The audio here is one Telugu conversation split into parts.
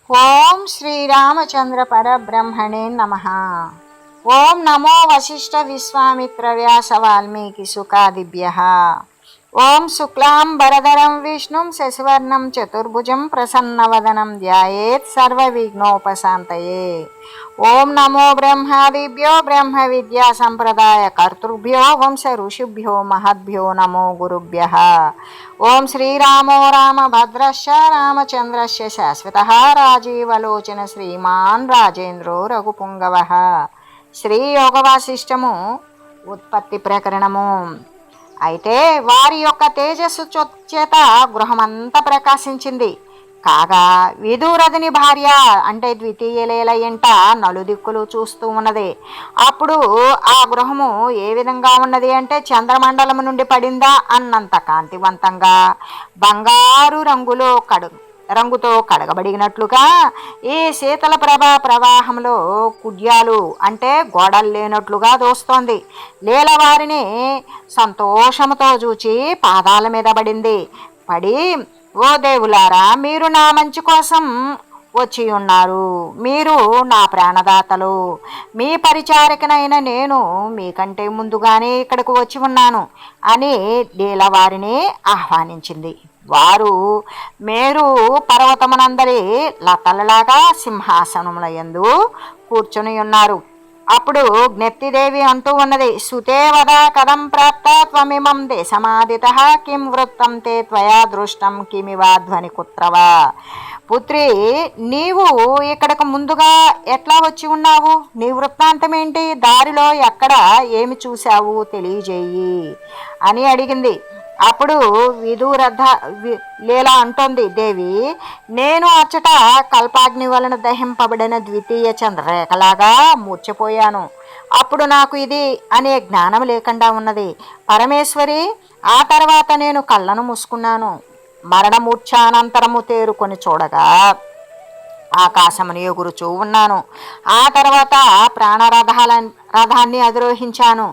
ఓం శ్రీరామచంద్ర పరబ్రహ్మణే నమః. ఓం నమో వశిష్ఠ విశ్వామిత్ర వ్యాస వాల్మీకి సుఖాదిభ్యః. ఓం శుక్లాంబరధరం విష్ణుం శశివర్ణం చతుర్భుజం ప్రసన్నవదనం ధ్యాయేత్ సర్వవిఘ్నోపశాంతయే. ఓం నమో బ్రహ్మాదిభ్యో బ్రహ్మ విద్యా సంప్రదాయ కర్తృభ్యో వంశ ఋషిభ్యో మహద్భ్యో నమో గురుభ్యః. ఓం శ్రీరామో రామభద్రశ్చ రామచంద్రశ్చ శాశ్వతః రాజీవలోచన శ్రీమాన్ రాజేంద్రో రఘుపుంగవః. శ్రీ యోగవాసిష్టము ఉత్పత్తి ప్రకరణము. అయితే వారి యొక్క తేజస్సు చేత గృహమంతా ప్రకాశించింది. కాగా విదురథుని భార్య అంటే ద్వితీయలేల ఎంట నలుదిక్కులు చూస్తూ ఉన్నది. అప్పుడు ఆ గృహము ఏ విధంగా ఉన్నది అంటే చంద్రమండలము నుండి పడిందా అన్నంత కాంతివంతంగా బంగారు రంగుతో కడగబడినట్లుగా ఈ శీతల ప్రవాహంలో కుడ్యాలు అంటే గోడలు లేనట్లుగా దోస్తోంది. లీలవారిని సంతోషముతో చూచి పాదాల మీద పడి, ఓ దేవులారా, మీరు నా మంచి కోసం వచ్చి ఉన్నారు. మీరు నా ప్రాణదాతలు. మీ పరిచారికనైన నేను మీకంటే ముందుగానే ఇక్కడికి వచ్చి ఉన్నాను అని లీలవారిని ఆహ్వానించింది. వారు మేరు పర్వతమునందరి లతలలాగా సింహాసనముల యందు కూర్చుని ఉన్నారు. అప్పుడు జ్ఞప్తిదేవి అంటూ ఉన్నది, సుతే వద కథం ప్రాప్త త్వమిమం దేశమాదితః కిం వృత్తం తే త్వయా దృష్టం కిమివా ధ్వని కుత్రవా. పుత్రి, నీవు ఇక్కడకు ముందుగా ఎట్లా వచ్చి ఉన్నావు? నీ వృత్తాంతం ఏంటి? దారిలో ఎక్కడ ఏమి చూశావు తెలియజేయి అని అడిగింది. అప్పుడు విదురథ లీల అంటోంది, దేవి, నేను అచ్చట కల్పాగ్ని వలన దహింపబడిన ద్వితీయ చంద్రరేఖలాగా మూర్చిపోయాను. అప్పుడు నాకు ఇది అనే జ్ఞానం లేకుండా ఉన్నది. పరమేశ్వరి, ఆ తర్వాత నేను కళ్ళను మూసుకున్నాను. మరణమూర్ఛానంతరము తేరుకొని చూడగా ఆకాశమును ఎగురుచూ ఉన్నాను. ఆ తర్వాత రథాన్ని అధిరోహించాను.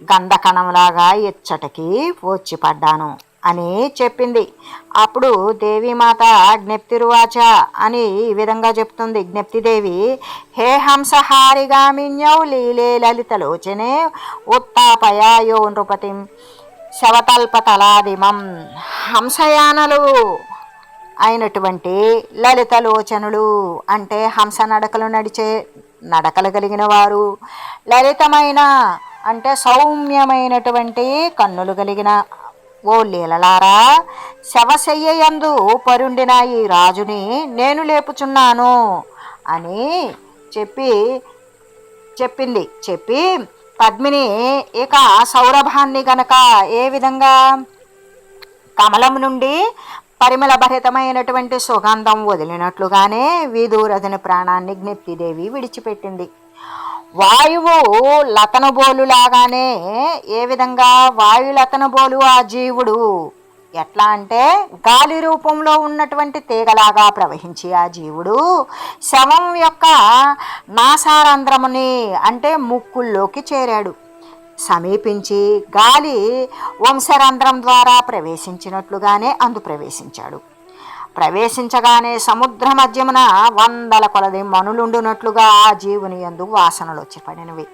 గంధకణంలాగా ఎచ్చటికి వచ్చి పడ్డాను అని చెప్పింది. అప్పుడు దేవీమాత జ్ఞప్తిరువాచ అని ఈ విధంగా చెప్తుంది. జ్ఞప్తిదేవి, హే హంసహారిగామిన్యౌ లీలే లలితలోచనే ఉత్తాపయాయో నృపతిం శవతల్పతలాదిమం. హంసయానలు అయినటువంటి లలితలోచనులు అంటే హంస నడకలు కలిగిన వారు, లలితమైన అంటే సౌమ్యమైనటువంటి కన్నులు కలిగిన ఓ లీలలారా, శవశయ్యయందు పరుండిన ఈ రాజుని నేను లేపుచున్నాను అని చెప్పి పద్మిని ఇక సౌరభాన్ని గనక ఏ విధంగా కమలం నుండి పరిమళ భరితమైనటువంటి సుగంధం వదిలినట్లుగానే విదురథుని ప్రాణాన్ని జ్ఞప్తిదేవి విడిచిపెట్టింది. వాయువు లతనబోలులాగానే ఏ విధంగా వాయులతనబోలు ఆ జీవుడు ఎట్లా అంటే గాలి రూపంలో ఉన్నటువంటి తీగలాగా ప్రవహించి ఆ జీవుడు శవం యొక్క నాసారంధ్రముని అంటే ముక్కుల్లోకి చేరాడు. సమీపించి గాలి వంశరంధ్రం ద్వారా ప్రవేశించినట్లుగానే ప్రవేశించాడు. ప్రవేశించగానే సముద్ర మధ్యమున వందల కొలది మనులుండునట్లుగా ఆ జీవుని యందు వాసనలు వచ్చి పడినవి.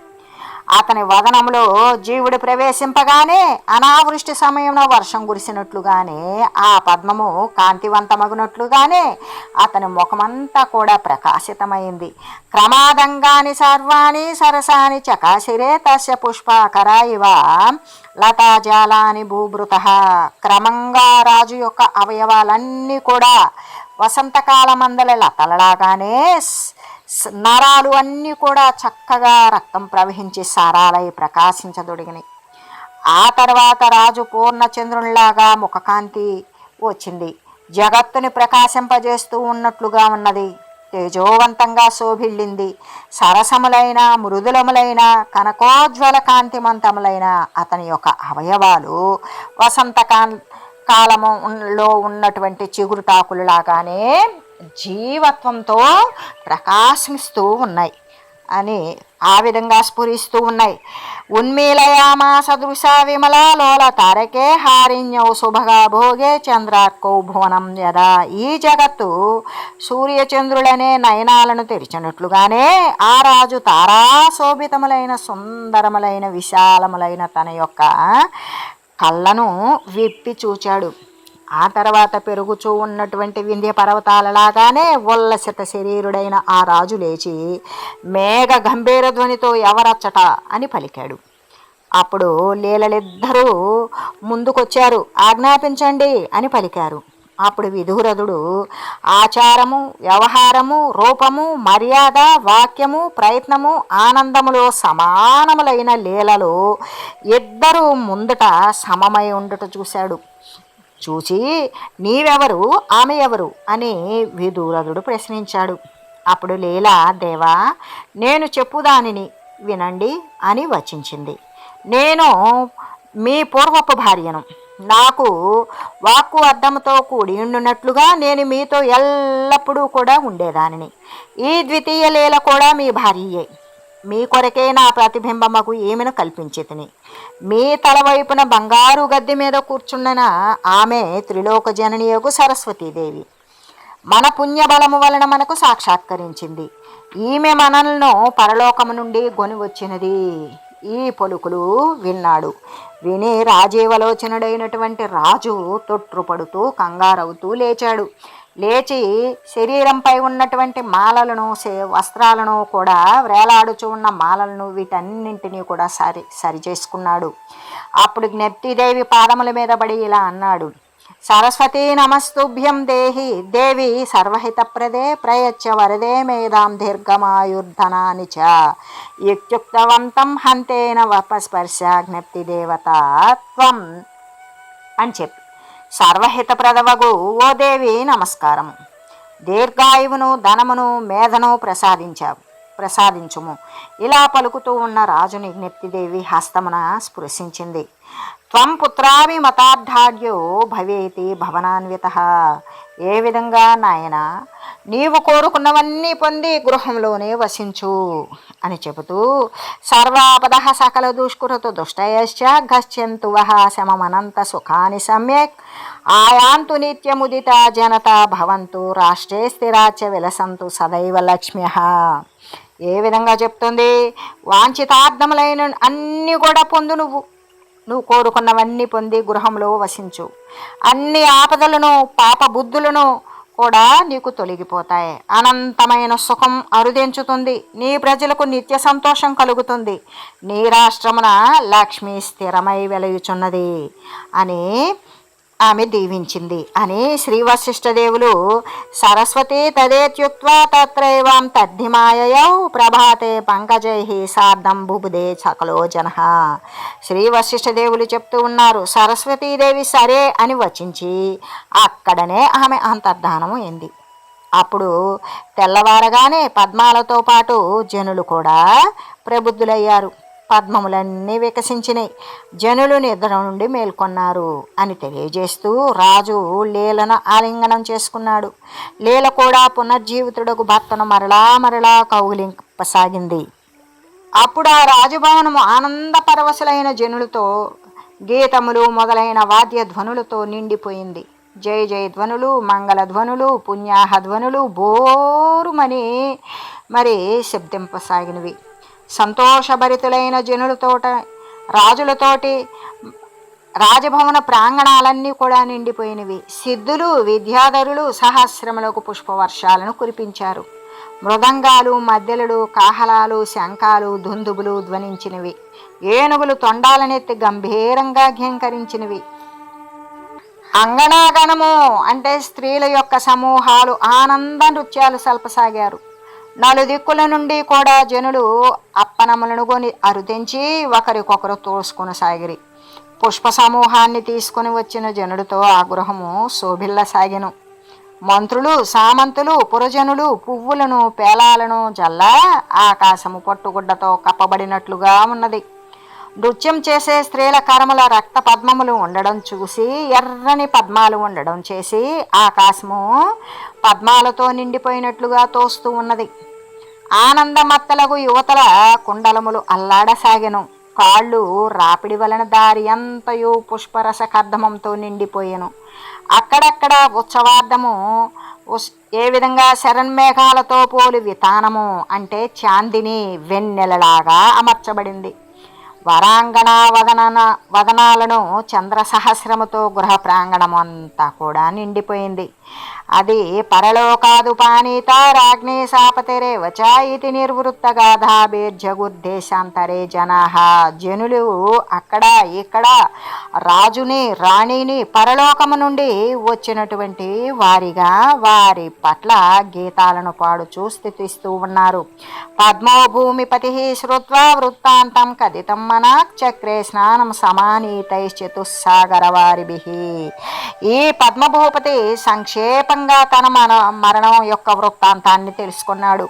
అతని వదనంలో జీవుడు ప్రవేశింపగానే అనావృష్టి సమయంలో వర్షం కురిసినట్లుగానే ఆ పద్మము కాంతివంతమగునట్లుగానే అతని ముఖమంతా కూడా ప్రకాశితమైంది. క్రమాదంగాని సర్వాణి సరసాని చకాశిరే తస్య పుష్పాకరా ఇవ లతాజాలాని భూభృత. క్రమంగా రాజు యొక్క అవయవాలన్నీ కూడా వసంతకాలమందల లతలలాగానే నరాలు అన్నీ కూడా చక్కగా రక్తం ప్రవహించి సారాలై ప్రకాశించదొడిగినాయి. ఆ తర్వాత రాజు పూర్ణచంద్రునిలాగా ముఖకాంతి వచ్చింది. జగత్తుని ప్రకాశింపజేస్తూ ఉన్నట్లుగా ఉన్నది. తేజోవంతంగా శోభిల్లింది. సరసములైన మృదులములైన కనకోజ్వల కాంతిమంతములైన అతని యొక్క అవయవాలు కాలములో ఉన్నటువంటి చిగురుటాకులు లాగానే జీవత్వంతో ప్రకాశిస్తూ ఉన్నాయి. అని ఆ విధంగా స్ఫురిస్తూ ఉన్నాయి. ఉన్మీలయామా సదృశ విమలా లోల తారకే హారిణ్యౌ శుభగా భోగే చంద్రార్కౌ భువనం యదా. ఈ జగత్తు సూర్యచంద్రులనే నయనాలను తెరిచినట్లుగానే ఆ రాజు తారాశోభితములైన సుందరములైన విశాలములైన తన యొక్క కళ్ళను విప్పి చూచాడు. ఆ తర్వాత పెరుగుచూ ఉన్నటువంటి వింధ్య పర్వతాలలాగానే ఉల్లసిత శరీరుడైన ఆ రాజు లేచి మేఘ గంభీర ధ్వనితో ఎవరచ్చట అని పలికాడు. అప్పుడు లీలలిద్దరూ ముందుకొచ్చారు. ఆజ్ఞాపించండి అని పలికారు. అప్పుడు విధురథుడు ఆచారము, వ్యవహారము, రూపము, మర్యాద, వాక్యము, ప్రయత్నము, ఆనందములో సమానములైన లీలలో ఇద్దరు ముందట సమమై ఉండుట చూశాడు. చూచి నీవెవరు, ఆమె ఎవరు అని విదూరథుడు ప్రశ్నించాడు. అప్పుడు లీల, దేవా నేను చెప్పుదానిని వినండి అని వచించింది. నేను మీ పూర్వపు భార్యను. నాకు వాక్కు అర్థంతో కూడి ఉండునట్లుగా నేను మీతో ఎల్లప్పుడూ కూడా ఉండేదానిని. ఈ ద్వితీయ లీల కూడా మీ భార్యయే. మీ కొరకే నా ప్రతిబింబముకు ఈమెను కల్పించితిని. మీ తల వైపున బంగారు గద్దె మీద కూర్చున్న ఆమె త్రిలోక జననీయకు సరస్వతీదేవి. మన పుణ్యబలము వలన మనకు సాక్షాత్కరించింది. ఈమె మనల్ని పరలోకము నుండి కొని వచ్చినది. ఈ పలుకులు విన్నాడు. విని రాజీవలోచనుడైనటువంటి రాజు తొట్రుపడుతూ కంగారవుతూ లేచాడు. లేచి శరీరంపై ఉన్నటువంటి మాలలను, వస్త్రాలను కూడా, వేలాడుచూ ఉన్న మాలలను, వీటన్నింటినీ కూడా సరి చేసుకున్నాడు. అప్పుడు జ్ఞప్తిదేవి పాదముల మీద పడి ఇలా అన్నాడు, సరస్వతీ నమస్తుభ్యం దేహి దేవి సర్వహితప్రదే ప్రయచ్చ వరదే మేధాం దీర్ఘమాయుర్ధనాని చ. యుక్తుక్తవంతం హంతేన వపస్పర్శ జ్ఞప్తి దేవతా త్వం అని చెప్పి, సర్వహితప్రదవగు ఓ దేవి నమస్కారము. దీర్ఘాయువును, ధనమును, మేధను ప్రసాదించుము. ఇలా పలుకుతూ ఉన్న రాజుని జ్ఞప్తిదేవి హస్తమున స్పృశించింది. త్వం పుత్రావి మతార్థాఢ్యో భవేతి భవనాన్విత. ఏ విధంగా నాయన నీవు కోరుకున్నవన్నీ పొంది గృహంలోనే వసించు అని చెబుతూ, సర్వాపద సకల దుష్కృత దుష్టయశ్చ గచ్చంతు వహ శమమనంత సుఖాని సమ్యక్ ఆయాంతు నిత్యముదిత జనత భవంతు రాష్ట్రే స్థిరాచ విలసంతు సదైవ లక్ష్మ్య. ఏ విధంగా చెప్తుంది, వాంఛితార్థములైన అన్నీ కూడా పొందు. నువ్వు కోరుకున్నవన్నీ పొంది గృహంలో వసించు. అన్ని ఆపదలను, పాప బుద్ధులను కూడా నీకు తొలగిపోతాయి. అనంతమైన సుఖం అరుదించుతుంది. నీ ప్రజలకు నిత్య సంతోషం కలుగుతుంది. నీ రాష్ట్రమున లక్ష్మి స్థిరమై వెలుగుచున్నది అని ఆమె దీవించింది అని శ్రీ వశిష్ఠదేవులు సరస్వతి తదేత్యుక్త్వా తత్రైవాం తద్ధిమాయయౌ ప్రభాతే పంకజై సార్ధం బుబుదే సకలో జన. శ్రీ వశిష్ఠదేవులు చెప్తూ ఉన్నారు, సరస్వతీదేవి సరే అని వచించి అక్కడనే ఆమె అంతర్ధానము అయింది. అప్పుడు తెల్లవారగానే పద్మాలతో పాటు జనులు కూడా ప్రబుద్ధులయ్యారు. పద్మములన్నీ వికసించినాయి. జనులు నిద్ర నుండి మేల్కొన్నారు అని తెలియజేస్తూ రాజు లీలను ఆలింగనం చేసుకున్నాడు. లీల కూడా పునర్జీవితుడకు భర్తను మరలా కౌగిలింపసాగింది. అప్పుడు ఆ రాజభవనము ఆనంద పరవశులైన జనులతో, గీతములు మొదలైన వాద్య ధ్వనులతో నిండిపోయింది. జయ జయ ధ్వనులు, మంగళ ధ్వనులు, పుణ్యాహ ధ్వనులు బోరుమని శబ్దింపసాగినవి. సంతోషభరితులైన జనులతోట, రాజులతోటి రాజభవన ప్రాంగణాలన్నీ కూడా నిండిపోయినవి. సిద్ధులు, విద్యాధరులు సహస్రములకు పుష్పవర్షాలను కురిపించారు. మృదంగాలు, మద్దెలలు, కాహలాలు, శంఖాలు, దుందుబులు ధ్వనించినవి. ఏనుగులు తొండాలనెత్తి గంభీరంగా ఘంకరించినవి. అంగనాగణము అంటే స్త్రీల యొక్క సమూహాలు ఆనంద నృత్యాలు సల్పసాగారు. నలుదిక్కుల నుండి కూడా జనులు అప్పనములను కొని అరుదించి ఒకరికొకరు తోసుకొనసాగిరి. పుష్ప సమూహాన్ని తీసుకుని వచ్చిన జనుడితో ఆ గృహము శోభిల్లసాగెను. మంత్రులు, సామంతులు, పురజనులు పువ్వులను, పేలాలను జల్లా ఆకాశము పట్టుగుడ్డతో కప్పబడినట్లుగా ఉన్నది. నృత్యం చేసే స్త్రీల కరముల రక్త పద్మములు ఉండడం చూసి ఎర్రని పద్మాలు ఉండడం చేసి ఆకాశము పద్మాలతో నిండిపోయినట్లుగా తోస్తూ ఉన్నది. ఆనందమత్తలకు యువతల కుండలములు అల్లాడసాగెను. కాళ్ళు రాపిడి వలన దారి అంతయు పుష్పరస కర్ధమంతో నిండిపోయెను. అక్కడక్కడ ఉత్సవార్థము ఏ విధంగా శరణ్మేఘాలతో పోలి వితానము అంటే చాందిని వెన్నెలలాగా అమర్చబడింది. వరాంగణ వదనాలను చంద్ర సహస్రముతో గృహ ప్రాంగణము అంతా కూడా నిండిపోయింది. అది పరలోకాదుపానీత రాజ్ఞే సాపతిరేవచ ఇది నిర్వృత్త గాథాభిర్జగుర్దేశాంతరే జనాహ. జనులు అక్కడ ఇక్కడ రాజుని రాణిని పరలోకము నుండి వచ్చినటువంటి వారిగా వారి పట్ల గీతాలను పాడుచూ స్థితిస్తూ ఉన్నారు. పద్మో భూమిపతి శ్రుత్వా వృత్తాంతం కథితం మనాక్ చక్రే స్నానం సమానీతైశ్చతుస్సాగర వారిభి. ఈ పద్మభూపతి సంక్షేపంగా తన మరణం యొక్క వృత్తాంతాన్ని తెలుసుకున్నాడు,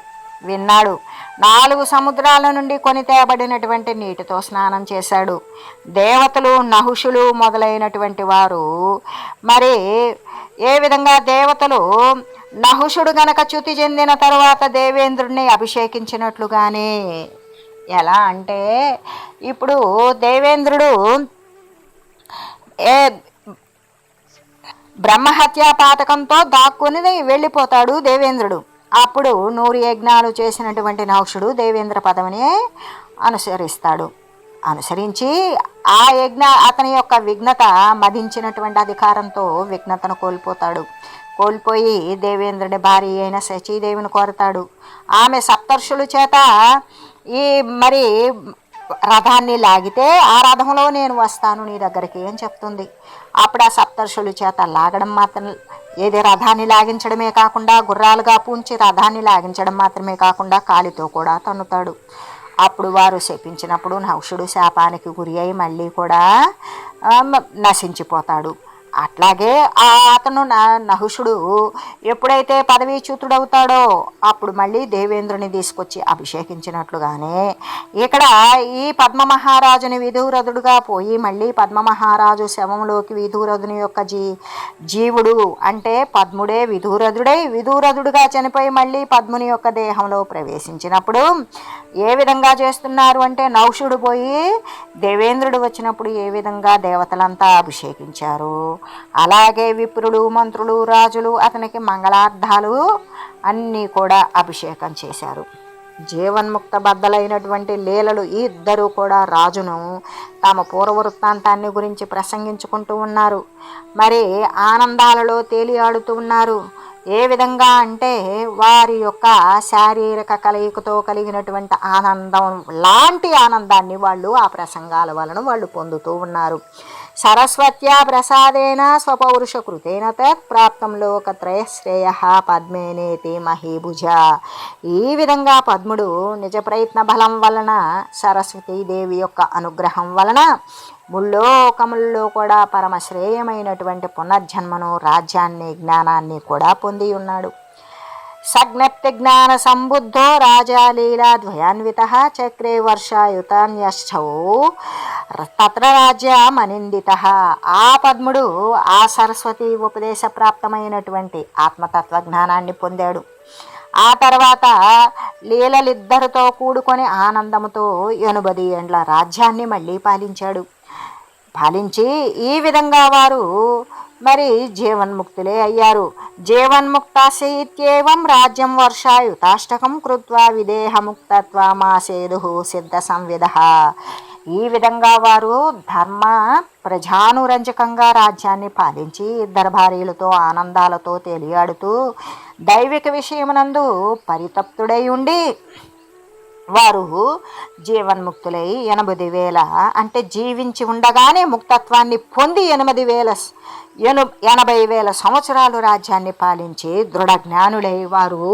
విన్నాడు. 4 సముద్రాల నుండి కొని తేబడినటువంటి నీటితో స్నానం చేశాడు. దేవతలు నహుషులు మొదలైనటువంటి వారు మరి ఏ విధంగా దేవతలు నహుషుడు గనక చ్యుతి చెందిన తరువాత దేవేంద్రుడిని అభిషేకించినట్లుగానే, ఎలా అంటే ఇప్పుడు దేవేంద్రుడు బ్రహ్మహత్యా పాతకంతో దాక్కుని వెళ్ళిపోతాడు దేవేంద్రుడు. అప్పుడు 100 యజ్ఞాలు చేసినటువంటి నహుషుడు దేవేంద్ర పదవిని అనుసరించి ఆ అతని యొక్క విఘ్నత మదించినటువంటి అధికారంతో విఘ్నతను కోల్పోయి దేవేంద్రుడి భార్య అయిన శచీదేవిని కోరతాడు. ఆమె సప్తర్షుల చేత ఈ మరి రథాన్ని లాగితే ఆ రథంలో నేను వస్తాను నీ దగ్గరికి అని చెప్తుంది. అప్పుడు ఆ సప్తర్షుల చేత లాగడం మాత్రం ఏది రథాన్ని లాగించడమే కాకుండా గుర్రాలుగా పూంచి రథాన్ని లాగించడం మాత్రమే కాకుండా కాలితో కూడా తన్నుతాడు. అప్పుడు వారు శపించినప్పుడు నహుషుడు శాపానికి గురి అయి మళ్ళీ కూడా నశించిపోతాడు. అట్లాగే అతను నహుషుడు ఎప్పుడైతే పదవీచ్యుతుడవుతాడో అప్పుడు మళ్ళీ దేవేంద్రుని తీసుకొచ్చి అభిషేకించినట్లుగానే ఇక్కడ ఈ పద్మమహారాజుని విధూరథుడుగా పోయి మళ్ళీ పద్మమహారాజు శవంలోకి విధూరథుని యొక్క జీవుడు అంటే పద్ముడే విధూరథుడుగా చనిపోయి మళ్ళీ పద్ముని యొక్క దేహంలో ప్రవేశించినప్పుడు ఏ విధంగా చేస్తున్నారు అంటే నహుషుడు పోయి దేవేంద్రుడు వచ్చినప్పుడు ఏ విధంగా దేవతలంతా అభిషేకించారు, అలాగే విప్రులు మంత్రులు రాజులు అతనికి మంగళార్థాలు అన్నీ కూడా అభిషేకం చేశారు. జీవన్ముక్త బద్దలైనటువంటి లీలలు ఈ ఇద్దరు కూడా రాజును తమ పూర్వవృత్తాంతాన్ని గురించి ప్రసంగించుకుంటూ ఉన్నారు. మరి ఆనందాలలో తేలియాడుతూ ఉన్నారు. ఏ విధంగా అంటే వారి యొక్క శారీరక కలయికతో కలిగినటువంటి ఆనందం లాంటి ఆనందాన్ని వాళ్ళు ఆ ప్రసంగాల వలన వాళ్ళు పొందుతూ ఉన్నారు. సరస్వత్యా ప్రసాదేన స్వపౌరుష కృతేన తత్ ప్రాప్తం లోకత్రయ శ్రేయ పద్మేనేతి మహీభుజ. ఈ విధంగా పద్ముడు నిజ ప్రయత్న బలం వలన సరస్వతీదేవి యొక్క అనుగ్రహం వలన ముల్లోకముల్లో కూడా పరమశ్రేయమైనటువంటి పునర్జన్మను రాజ్యాన్ని జ్ఞానాన్ని కూడా పొంది ఉన్నాడు. సజ్ఞప్తి జ్ఞాన సంబుద్ధో రాజా లీలా ద్వయాన్విత చక్రే వర్షాయుతాన్యశ్చౌ తత్ర రాజ్యమనిందిత. ఆ పద్ముడు ఆ సరస్వతి ఉపదేశ ప్రాప్తమైనటువంటి ఆత్మతత్వ జ్ఞానాన్ని పొందాడు. ఆ తర్వాత లీలలిద్దరితో కూడుకొని ఆనందముతో 80 ఏండ్ల రాజ్యాన్ని మళ్ళీ పాలించి ఈ విధంగా వారు మరి జీవన్ముక్తులే అయ్యారు. జీవన్ముక్తాసేత్యేవం రాజ్యం వర్షాయుతాష్టకం కృత్వా విదేహముక్తత్వమాసేదు సిద్ధ సంవిధ. ఈ విధంగా వారు ధర్మ ప్రజానురంజకంగా రాజ్యాన్ని పాలించి ఇద్దరు భార్యలతో ఆనందాలతో తేలియాడుతూ దైవిక విషయమునందు పరితప్తుడై ఉండి వారు జీవన్ముక్తులై 80,000 అంటే జీవించి ఉండగానే ముక్తత్వాన్ని పొంది 80,000 సంవత్సరాలు రాజ్యాన్ని పాలించి దృఢ జ్ఞానులై వారు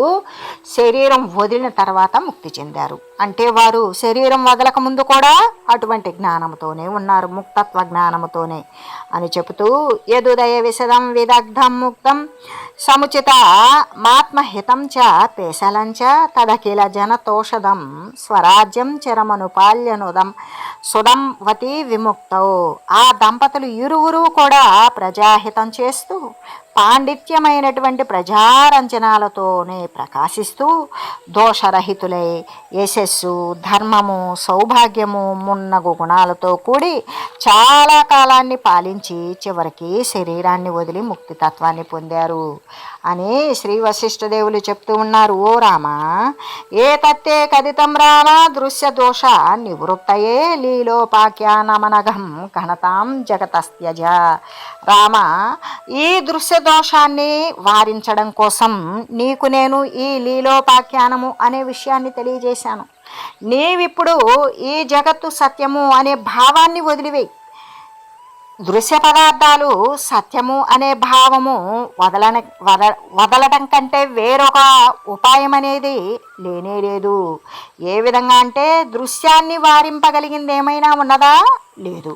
శరీరం వదిలిన తర్వాత ముక్తి చెందారు. అంటే వారు శరీరం వదలక ముందు కూడా అటువంటి జ్ఞానంతోనే ఉన్నారు, ముక్తత్వ జ్ఞానముతోనే అని చెబుతూ యదుదయ విశదం విదగ్ధం ముక్తం సముచిత మాత్మహితం చ పేశలంచ తదఖిల జనతోషదం స్వరాజ్యం చిరమనుపాల్యనుదం సుదం వతి విముక్తౌ. ఆ దంపతులు ఇరువురు కూడా ప్రజాహితం చేస్తూ పాండిత్యమైనటువంటి ప్రజారంజనాలతోనే ప్రకాశిస్తూ దోషరహితులై యశస్సు, ధర్మము, సౌభాగ్యము మున్నగు గుణాలతో కూడి చాలా కాలాన్ని పాలించి చివరికి శరీరాన్ని వదిలి ముక్తితత్వాన్ని పొందారు అని శ్రీ వశిష్ఠదేవులు చెప్తూ ఉన్నారు. ఓ రామ, ఏ తత్తే కథితం రామ దృశ్య దోష నివృత్తయే లీలోపాఖ్యానమనఘం ఘనతాం జగతస్త్యజ. రామ, ఈ దృశ్య దోషాన్ని వారించడం కోసం నీకు నేను ఈ లీలోపాఖ్యానము అనే విషయాన్ని తెలియజేశాను. నీవిప్పుడు ఈ జగత్తు సత్యము అనే భావాన్ని వదిలివేయి. దృశ్య పదార్థాలు సత్యము అనే భావము వదలడం కంటే వేరొక ఉపాయం అనేది లేనే లేదు. ఏ విధంగా అంటే దృశ్యాన్ని వారింపగలిగింది ఏమైనా ఉన్నదా? లేదు.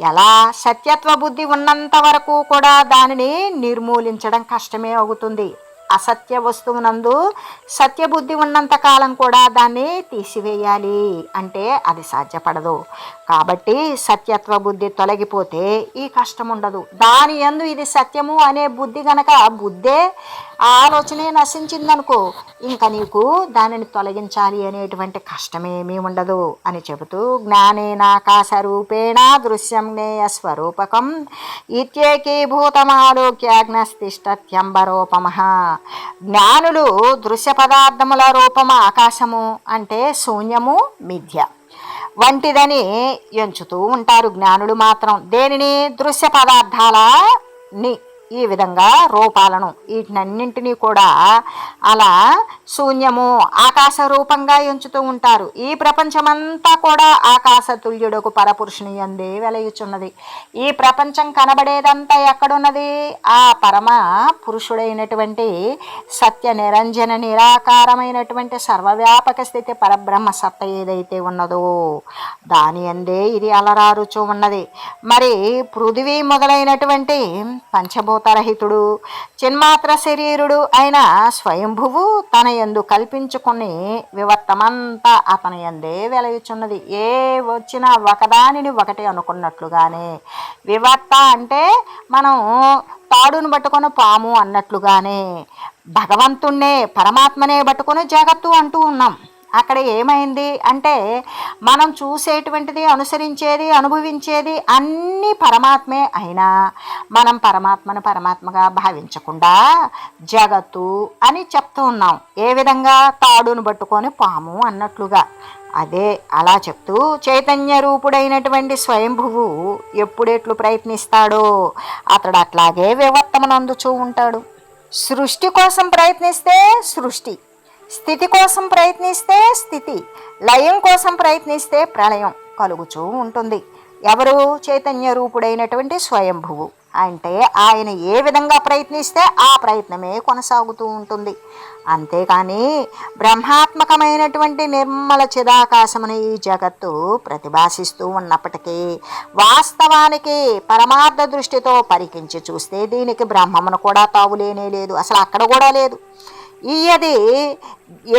ఎలా? సత్యత్వ బుద్ధి ఉన్నంత వరకు కూడా దానిని నిర్మూలించడం కష్టమే అవుతుంది. అసత్య వస్తువునందు సత్యబుద్ధి ఉన్నంత కాలం కూడా దాన్ని తీసివేయాలి అంటే అది సాధ్యపడదు. కాబట్టి సత్యత్వ బుద్ధి తొలగిపోతే ఈ కష్టం ఉండదు. దాని యందు ఇది సత్యము అనే బుద్ధి గనక బుద్ధే ఆలోచనే నశించిందనుకో, ఇంకా నీకు దానిని తొలగించాలి అనేటువంటి కష్టమేమీ ఉండదు అని చెబుతూ జ్ఞానేనాకాశ రూపేణ దృశ్యం జ్ఞేయ స్వరూపకం ఇత్యేకీభూతమాలోక్యాగ్నస్తిష్టత్యంబరోపమ. జ్ఞానులు దృశ్య పదార్థముల రూపము ఆకాశము అంటే శూన్యము, మిథ్య వంటిదని ఎంచుతూ ఉంటారు. జ్ఞానులు మాత్రం దేనిని? దృశ్య పదార్థాలని ఈ విధంగా రూపాలను వీటినన్నింటినీ కూడా అలా శూన్యము, ఆకాశ రూపంగా ఎంచుతూ ఉంటారు. ఈ ప్రపంచమంతా కూడా ఆకాశ తుల్యుడకు పరపురుషుని యందే వెలయుచున్నది. ఈ ప్రపంచం కనబడేదంతా ఎక్కడున్నది? ఆ పరమ పురుషుడైనటువంటి సత్య నిరంజన నిరాకారమైనటువంటి సర్వవ్యాపక స్థితి పరబ్రహ్మ సత్త ఏదైతే ఉన్నదో దాని యందే ఇది అలరారుచూ ఉన్నది. మరి పృథివీ మొదలైనటువంటి పంచభూతరహితుడు చిన్మాత్ర శరీరుడు అయిన స్వయంభువు తన యందు కల్పించుకుని వివర్తమంతా అతని యందే వెలయుచున్నది. ఏ వచ్చినా ఒకదానిని ఒకటి అనుకున్నట్లుగానే, వివర్త అంటే మనం తాడును పట్టుకొని పాము అన్నట్లుగానే భగవంతుణ్ణే పరమాత్మనే పట్టుకొని జగత్తు అంటూ ఉన్నాం. అక్కడ ఏమైంది అంటే మనం చూసేటువంటిది, అనుసరించేది, అనుభవించేది అన్నీ పరమాత్మే అయినా మనం పరమాత్మను పరమాత్మగా భావించకుండా జగత్తు అని చెప్తూ ఉన్నాం. ఏ విధంగా? తాడును పట్టుకొని పాము అన్నట్లుగా. అదే అలా చెప్తూ చైతన్య రూపుడైనటువంటి స్వయంభువు ఎప్పుడెట్లు ప్రయత్నిస్తాడో అతడు అట్లాగే వివర్తమనందుచూ ఉంటాడు. సృష్టి కోసం ప్రయత్నిస్తే సృష్టి, స్థితి కోసం ప్రయత్నిస్తే స్థితి, లయం కోసం ప్రయత్నిస్తే ప్రళయం కలుగుచూ ఉంటుంది. ఎవరు? చైతన్య రూపుడైనటువంటి స్వయంభువు. అంటే ఆయన ఏ విధంగా ప్రయత్నిస్తే ఆ ప్రయత్నమే కొనసాగుతూ ఉంటుంది. అంతేకాని బ్రహ్మాత్మకమైనటువంటి నిర్మల చిదాకాశమున ఈ జగత్తు ప్రతిభాసిస్తూ ఉన్నప్పటికీ వాస్తవానికి పరమార్థ దృష్టితో పరికించి చూస్తే దీనికి బ్రహ్మమును కూడా తావులేనే లేదు. అసలు అక్కడ కూడా లేదు. ఇది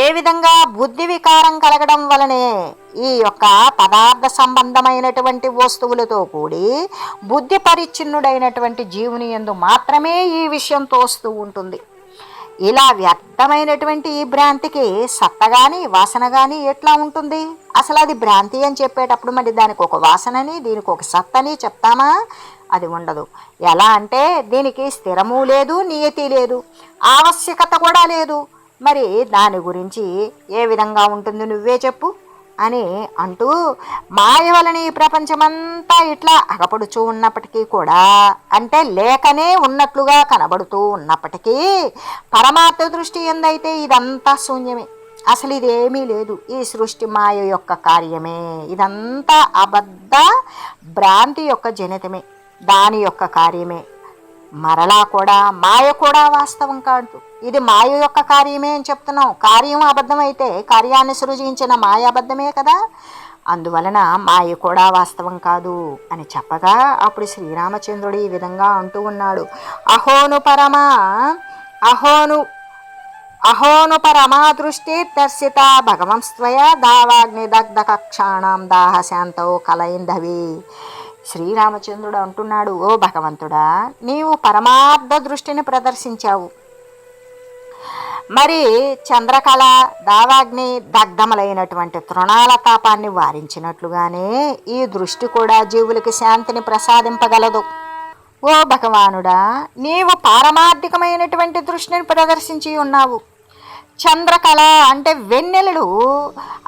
ఏ విధంగా? బుద్ధి వికారం కలగడం వలనే ఈ యొక్క పదార్థ సంబంధమైనటువంటి వస్తువులతో కూడి బుద్ధి పరిచ్ఛిన్నుడైనటువంటి జీవుని యందు మాత్రమే ఈ విషయం తోస్తూ ఉంటుంది. ఇలా వ్యక్తమైనటువంటి ఈ భ్రాంతికి సత్త కానీ వాసన కానీ ఎట్లా ఉంటుంది? అసలు అది భ్రాంతి అని చెప్పేటప్పుడు మరి దానికి ఒక వాసనని, దీనికి ఒక సత్తని చెప్తామా? అది ఉండదు. ఎలా అంటే దీనికి స్థిరము లేదు, నియతి లేదు, ఆవశ్యకత కూడా లేదు. మరి దాని గురించి ఏ విధంగా ఉంటుంది నువ్వే చెప్పు అని అంటూ మాయ వలన ఈ ప్రపంచమంతా ఇట్లా అగపడుచూ ఉన్నప్పటికీ కూడా, అంటే లేకనే ఉన్నట్లుగా కనబడుతూ ఉన్నప్పటికీ పరమార్థ దృష్టి ఎందైతే ఇదంతా శూన్యమే. అసలు ఇదేమీ లేదు. ఈ సృష్టి మాయ యొక్క కార్యమే. ఇదంతా అబద్ధ భ్రాంతి యొక్క జనితమే, దాని యొక్క కార్యమే. మరలా కూడా మాయ కూడా వాస్తవం కాదు. ఇది మాయ యొక్క కార్యమే అని చెప్తున్నాం. కార్యం అబద్ధమైతే కార్యాన్ని సృజించిన మాయ అబద్ధమే కదా. అందువలన మాయ కూడా వాస్తవం కాదు అని చెప్పగా అప్పుడు శ్రీరామచంద్రుడు ఈ విధంగా అంటూ ఉన్నాడు. అహోను పరమా దృష్టి దర్శిత భగవంస్త్వయ దావాగ్ని దగ్ధ కక్షాణం దాహశాంతో కలైంధవి. శ్రీరామచంద్రుడు అంటున్నాడు, ఓ భగవంతుడా, నీవు పరమార్థ దృష్టిని ప్రదర్శించావు. మరి చంద్రకళ దావాగ్ని దగ్ధములైనటువంటి తృణాల తాపాన్ని వారించినట్లుగానే ఈ దృష్టి కూడా జీవులకి శాంతిని ప్రసాదింపగలదు. ఓ భగవానుడా, నీవు పారమార్థికమైనటువంటి దృష్టిని ప్రదర్శించి ఉన్నావు. చంద్రకళ అంటే వెన్నెలలు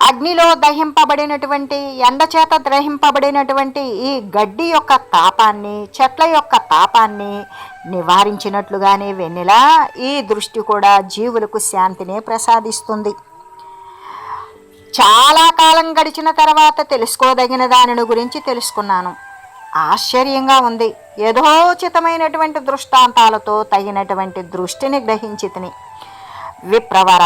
అగ్నిలో దహింపబడినటువంటి, ఎండచేత గ్రహింపబడినటువంటి ఈ గడ్డి యొక్క తాపాన్ని, చెట్ల యొక్క తాపాన్ని నివారించినట్లుగానే వెన్నెల ఈ దృష్టి కూడా జీవులకు శాంతిని ప్రసాదిస్తుంది. చాలా కాలం గడిచిన తర్వాత తెలుసుకోదగిన దానిని గురించి తెలుసుకున్నాను. ఆశ్చర్యంగా ఉంది. యథోచితమైనటువంటి దృష్టాంతాలతో తగినటువంటి దృష్టిని గ్రహించితిని. విప్రవర,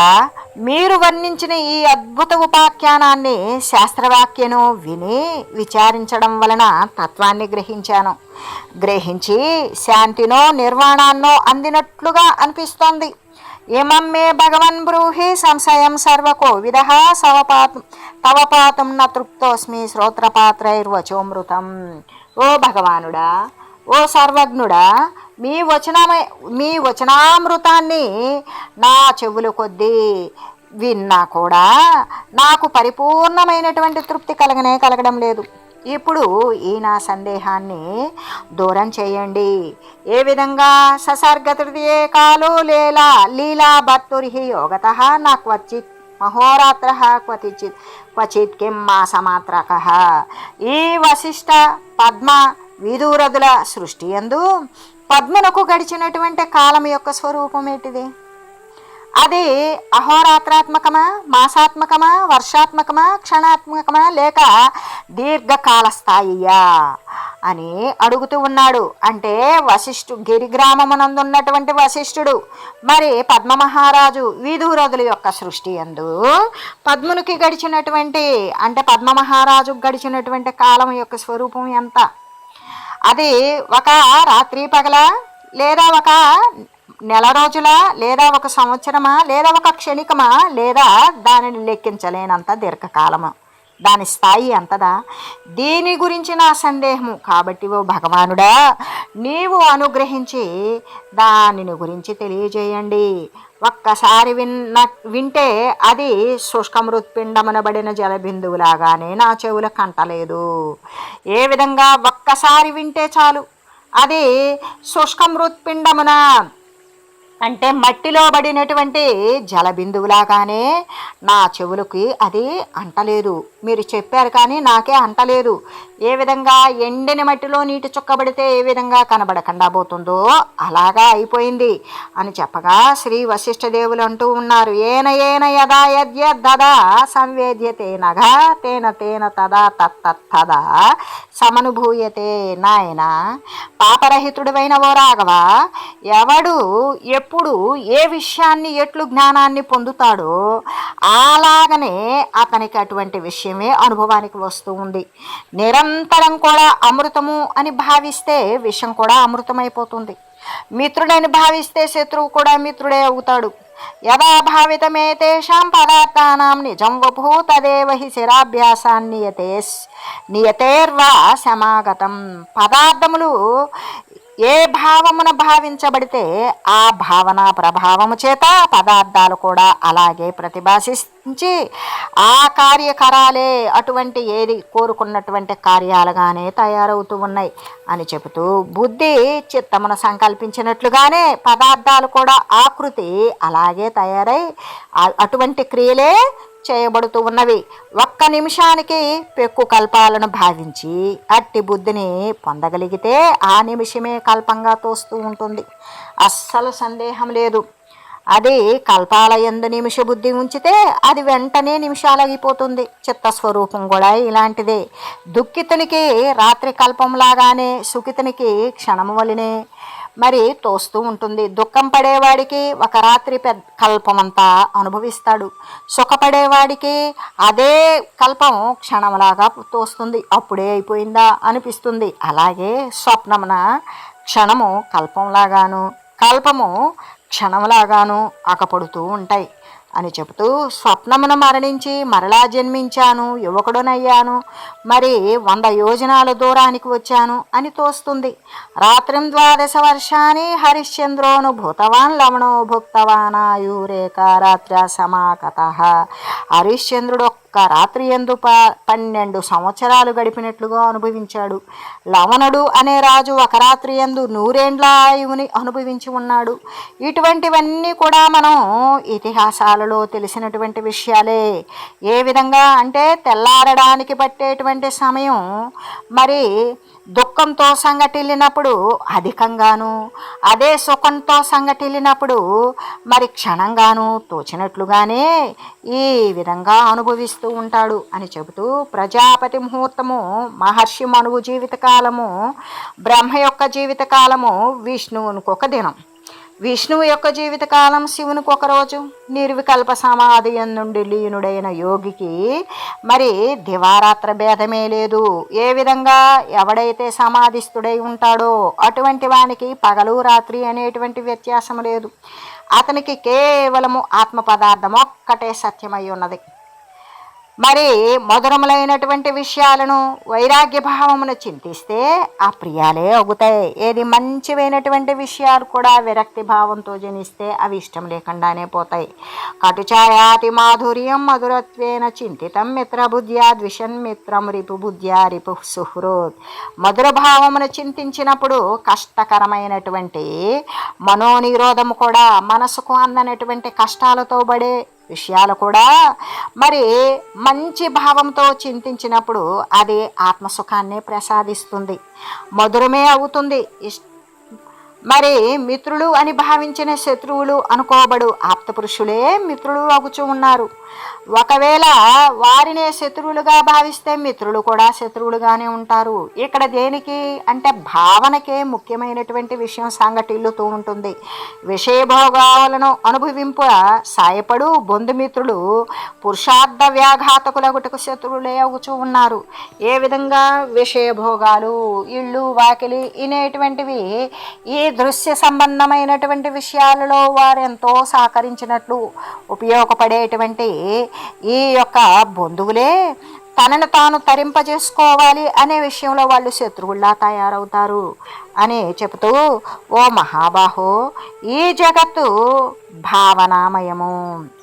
మీరు వర్ణించిన ఈ అద్భుత ఉపాఖ్యానాన్ని శాస్త్రవాక్యను విని విచారించడం వలన తత్వాన్ని గ్రహించాను. గ్రహించి శాంతినో నిర్వాణాన్నో అందినట్లుగా అనిపిస్తోంది. ఏమమ్మే భగవన్ బ్రూహి సంశయం సర్వకోవిద తవపాతం న తృప్తోస్మి శ్రోత్రపాత్రైర్వచోమృతం. ఓ భగవానుడా, ఓ సర్వజ్ఞుడా, మీ వచనామృతాన్ని నా చెవులు కొద్దీ విన్నా కూడా నాకు పరిపూర్ణమైనటువంటి తృప్తి కలగడం లేదు. ఇప్పుడు ఈ నా సందేహాన్ని దూరం చేయండి. ఏ విధంగా? ససర్గ తృతీయే కాలో లీలా భర్తుర్హి యోగత నా క్వచిత్ మహోరాత్ర క్వచిత్ కిం మాసమాత్రక. ఈ వశిష్ఠ పద్మ విదూరదుల సృష్టి యందు పద్మనకు గడిచినటువంటి కాలం యొక్క స్వరూపం ఏంటిది? అది అహోరాత్రాత్మకమా, మాసాత్మకమా, వర్షాత్మకమా, క్షణాత్మకమా, లేక దీర్ఘకాల స్థాయియా అని అడుగుతూ ఉన్నాడు. అంటే గిరిగ్రామమునందున్నటువంటి వశిష్ఠుడు మరి పద్మమహారాజు విదూరదుల యొక్క సృష్టి యందు పద్మునికి గడిచినటువంటి, అంటే పద్మమహారాజుకు గడిచినటువంటి కాలం యొక్క స్వరూపం ఎంత? అది ఒక రాత్రి పగల, లేదా ఒక నెల రోజుల, లేదా ఒక సంవత్సరమా, లేదా ఒక క్షణికమా, లేదా దానిని లెక్కించలేనంత దీర్ఘకాలమా? దాని స్థాయి అంతదా? దీని గురించి నా సందేహము. కాబట్టి ఓ భగవానుడా, నీవు అనుగ్రహించి దానిని గురించి తెలియజేయండి. ఒక్కసారి వింటే అది శుష్కమృత్పిండమనబడిన జలబిందువులాగానే నా చెవుల కంటలేదు. ఏ విధంగా? ఒక్కసారి వింటే చాలు. అది శుష్కమృత్పిండమున అంటే మట్టిలో పడినటువంటి జలబిందువులాగానే నా చెవులకి అది అంటలేదు. మీరు చెప్పారు కానీ నాకే అంటలేదు. ఏ విధంగా ఎండిన మట్టిలో నీటి చుక్కబడితే ఏ విధంగా కనబడకుండా పోతుందో అలాగా అయిపోయింది అని చెప్పగా శ్రీ వశిష్ఠదేవులు అంటూ ఉన్నారు, ఏన యదా యద్యదా సంవేద్యతే నఘ తేన తేన తదా తత్తదా సమనుభూయతే. నాయన పాపరహితుడివైన ఓ రాఘవ, ఎవడు ఎప్పుడు ఏ విషయాన్ని ఎట్లు జ్ఞానాన్ని పొందుతాడో అలాగనే అతనికి అటువంటి విషయమే అనుభవానికి వస్తూ ఉంది. నిరంతరం కూడా అమృతము అని భావిస్తే విషం కూడా అమృతమైపోతుంది. మిత్రుడని భావిస్తే శత్రువు కూడా మిత్రుడే అవుతాడు. యదా భావితమే తేషాం పదార్థానాం నిజం వభూ తదేవ హి శిరాభ్యాసాన్ని నియతేర్వా సమాగతం. పదార్థములు ఏ భావమున భావించబడితే ఆ భావన ప్రభావము చేత పదార్థాలు కూడా అలాగే ప్రతిభాసించి ఆ కార్యకరాలే అటువంటి ఏది కోరుకున్నటువంటి కార్యాలుగానే తయారవుతూ ఉన్నాయి అని చెబుతూ, బుద్ధి చిత్తమును సంకల్పించినట్లుగానే పదార్థాలు కూడా ఆకృతి అలాగే తయారై అటువంటి క్రియలే చేయబడుతూ ఉన్నవి. ఒక్క నిమిషానికి పెక్కు కల్పాలను భావించి అట్టి బుద్ధిని పొందగలిగితే ఆ నిమిషమే కల్పంగా తోస్తూ ఉంటుంది. అస్సలు సందేహం లేదు. అది కల్పాల యందు నిమిష బుద్ధి ఉంచితే అది వెంటనే నిమిషాలగిపోతుంది. చిత్తస్వరూపం కూడా ఇలాంటిదే. దుఃఖితునికి రాత్రి కల్పంలాగానే సుఖితునికి క్షణము వలనే మరి తోస్తూ ఉంటుంది. దుఃఖం పడేవాడికి ఒక రాత్రి కల్పమంతా అనుభవిస్తాడు. సుఖపడేవాడికి అదే కల్పం క్షణంలాగా తోస్తుంది. అప్పుడే అయిపోయిందా అనిపిస్తుంది. అలాగే స్వప్నమున క్షణము కల్పంలాగాను, కల్పము క్షణంలాగాను అకపడుతూ ఉంటాయి. అని చెబుతూ స్వప్నమును మరణించి మరలా జన్మించాను, యువకుడునయ్యాను, మరి 100 యోజనాల దూరానికి వచ్చాను అని తోస్తుంది. రాత్రిం 12 వర్షాన్ని హరిశ్చంద్రోను భూతవాన్ లవణో భుక్తవానాయూరేక రాత్ర్యా సమాకత. హరిశ్చంద్రుడు ఒక్క రాత్రి ఎందు 12 సంవత్సరాలు గడిపినట్లుగా అనుభవించాడు. లవణుడు అనే రాజు ఒక రాత్రి ఎందు 100 ఏండ్ల ఆయువుని అనుభవించి ఉన్నాడు. ఇటువంటివన్నీ కూడా మనం ఇతిహాసాలలో తెలిసినటువంటి విషయాలే. ఏ విధంగా అంటే తెల్లారడానికి పట్టేటువంటి సమయం మరి దుఃఖంతో సంగటిల్లినప్పుడు అధికంగాను, అదే సుఖంతో సంగటిల్లినప్పుడు మరి క్షణంగాను తోచినట్లుగానే ఈ విధంగా అనుభవిస్తూ ఉంటాడు అని చెబుతూ ప్రజాపతి ముహూర్తము, మహర్షి మనువు జీవితకాలము, బ్రహ్మ యొక్క జీవితకాలము, విష్ణువునికి ఒక దినం. విష్ణువు యొక్క జీవితకాలం శివునికి ఒక రోజు. నిర్వికల్ప సమాధి నుండి లీనుడైన యోగికి మరి దివారాత్ర భేదమే లేదు. ఏ విధంగా ఎవడైతే సమాధిస్థుడై ఉంటాడో అటువంటి వానికి పగలు రాత్రి అనేటువంటి వ్యత్యాసం లేదు. అతనికి కేవలము ఆత్మ పదార్థం ఒక్కటే సత్యమై ఉన్నది. మరి మధురములైనటువంటి విషయాలను వైరాగ్య భావమును చింతిస్తే ఆ ప్రియాలే అవుతాయి. ఏది మంచివైనటువంటి విషయాలు కూడా విరక్తి భావంతో జనిస్తే అవి ఇష్టం లేకుండానే పోతాయి. కటుచాయాతి మాధుర్యం మధురత్వేన చింతితం మిత్రబుద్ధ్యా ద్విషన్ మిత్రం రిపు బుద్ధ్యా రిపు సుహృత్. మధుర భావమును చింతించినప్పుడు కష్టకరమైనటువంటి మనోనిరోధము కూడా, మనసుకు అందనటువంటి కష్టాలతో పడే విషయాలు కూడా మరి మంచి భావంతో చింతించినప్పుడు అది ఆత్మసుఖాన్ని ప్రసాదిస్తుంది, మధురమే అవుతుంది. మరి మిత్రులు అని భావించిన శత్రువులు అనుకోబడు ఆప్తపురుషులే మిత్రులు అగుచూ ఉన్నారు. ఒకవేళ వారినే శత్రువులుగా భావిస్తే మిత్రులు కూడా శత్రువులుగానే ఉంటారు. ఇక్కడ దేనికి అంటే భావనకే ముఖ్యమైనటువంటి విషయం సంఘటిల్లుతూ ఉంటుంది. విషయభోగాలను అనుభవింప సాయపడు బంధుమిత్రులు పురుషార్థ వ్యాఘాతకులగుటకు శత్రువులే అగుచూ ఉన్నారు. ఏ విధంగా విషయభోగాలు, ఇళ్ళు వాకిలి ఇనేటువంటివి ఈ దృశ్య సంబంధమైనటువంటి విషయాలలో వారెంతో సహకరించినట్లు ఉపయోగపడేటువంటి ఈ యొక్క బంధువులే తనను తాను తరింపజేసుకోవాలి అనే విషయంలో వాళ్ళు శత్రువుల్లా తయారవుతారు అని చెబుతూ, ఓ మహాబాహో, ఈ జగత్తు భావనామయము.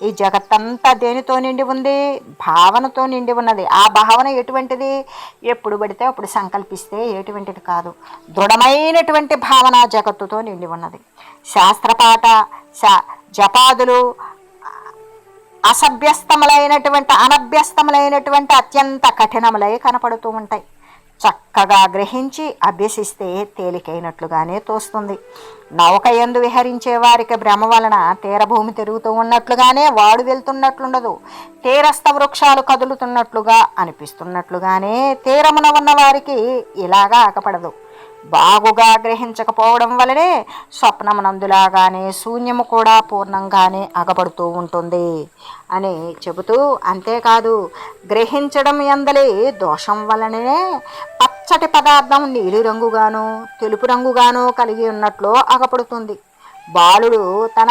ఈ జగత్తంతా దేనితో నిండి ఉంది? భావనతో నిండి ఉన్నది. ఆ భావన ఎటువంటిది? ఎప్పుడు పడితే అప్పుడు సంకల్పిస్తే ఎటువంటిది కాదు. దృఢమైనటువంటి భావన జగత్తుతో నిండి ఉన్నది. శాస్త్రపాఠ జపాదులు అనభ్యస్తములైనటువంటి అత్యంత కఠినములై కనపడుతూ ఉంటాయి. చక్కగా గ్రహించి అభ్యసిస్తే తేలికైనట్లుగానే తోస్తుంది. నౌక యందు విహరించే వారికి భ్రమ వలన తీరభూమి తిరుగుతూ ఉన్నట్లుగానే వాడు వెళ్తున్నట్లుండదు. తీరస్థ వృక్షాలు కదులుతున్నట్లుగా అనిపిస్తున్నట్లుగానే తీరమున ఉన్న వారికి ఇలాగా ఆకపడదు. బాగుగా గ్రహించకపోవడం వలనే స్వప్నమునందులాగానే శూన్యము కూడా పూర్ణంగానే అగబడుతూ ఉంటుంది అని చెబుతూ, అంతేకాదు గ్రహించడం ఎందలి దోషం వలనే పచ్చటి పదార్థం నీలి రంగుగాను తెలుపు రంగుగాను కలిగి ఉన్నట్లు అగపడుతుంది. బాలుడు తన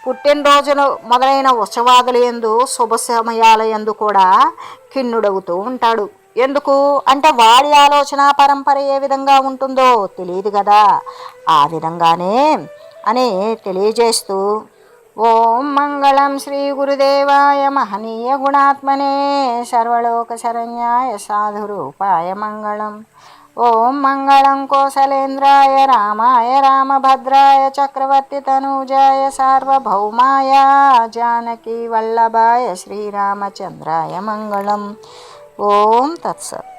పుట్టినరోజును మొదలైన ఉత్సవాదుల యందు శుభ సమయాల యందు కూడా ఖిన్నుడవుతూ ఉంటాడు. ఎందుకు అంటే వాడి ఆలోచన పరంపర ఏ విధంగా ఉంటుందో తెలియదు కదా. ఆ విధంగానే అని తెలియజేస్తూ, ఓం మంగళం శ్రీ గురుదేవాయ మహనీయ గుణాత్మనే సర్వలోక శరణ్యాయ సాధురూపాయ మంగళం. ఓం మంగళం కోసలేంద్రాయ రామాయ రామభద్రాయ చక్రవర్తి తనూజాయ సార్వభౌమాయ జానకి వల్లభాయ శ్రీరామచంద్రాయ మంగళం. ఓం తత్సత్.